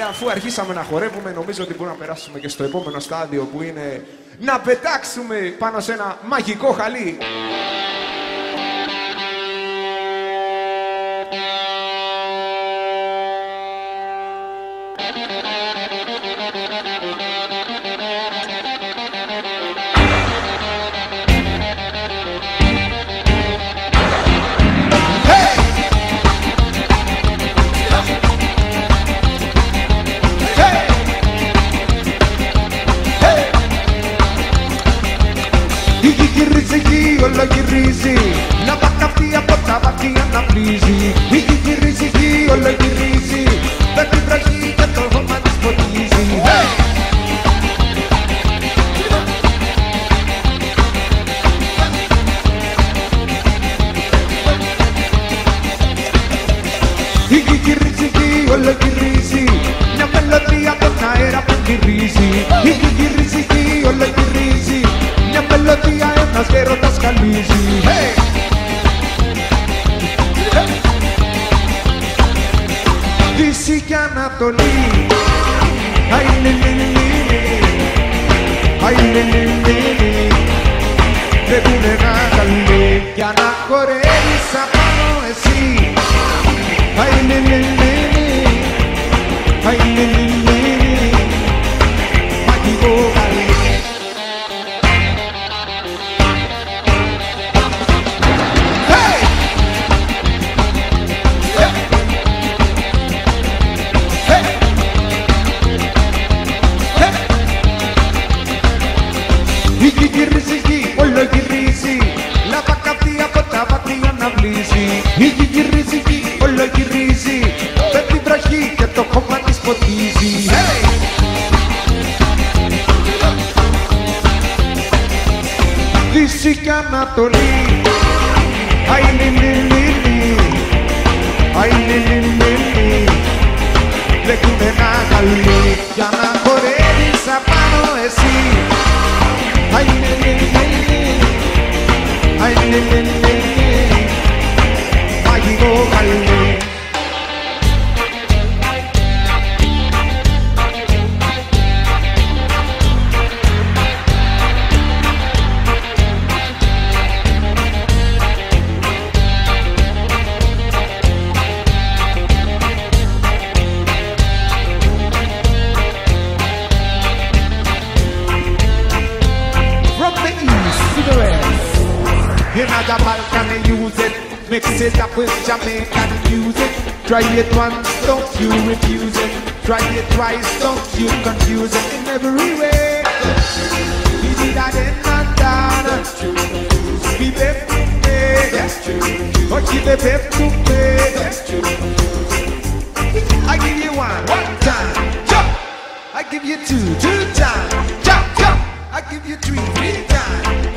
Αφού αρχίσαμε να χορεύουμε, νομίζω ότι μπορούμε να περάσουμε και στο επόμενο στάδιο που είναι να πετάξουμε πάνω σε ένα μαγικό χαλί. Όλο γυρίζει, να πακαυτεί από τα βαθιά να πλύζει. Γυρίζει, όλο γυρίζει, με την βροχή και το χώμα της ποτίζει. Γυρίζει, όλο γυρίζει, μια μελωδία από τον αέρα που γυρίζει. Γυρίζει, όλο γυρίζει, μια μελωδία ένας έρωτας καλύζει. Δύση και Ανατολή, αι λιλιλιλι, αι λιλιλιλι, βλέπουνε ένα καλή για να χορεύεις απάνω εσύ. Αι λιλιλιλι, αι λιλιλιλι, μαγικό καλή. Γυρίζει, όλο γυρίζει, λάβα καυτή από τα βαθιά να βλύζει. Γυρίζει, όλο γυρίζει, με την βροχή και το χώμα της ποτίζει. Δύση και Ανατολή, αι λιλιλιλι, αι λιλιλιλι, βλέπουνε ένα καλή για να χορεύεις απάνω εσύ. Αι λιλιλιλι, αι λιλιλιλι, μαγικό καλή. In other Balkan use it, mix it up with Jamaican music. Try it once, don't you refuse it. Try it twice, don't you confuse it. In every way, we did that in London. We left to pay, but she left to pay. I give you one time, jump. I give you two times, jump, jump. I give you three times.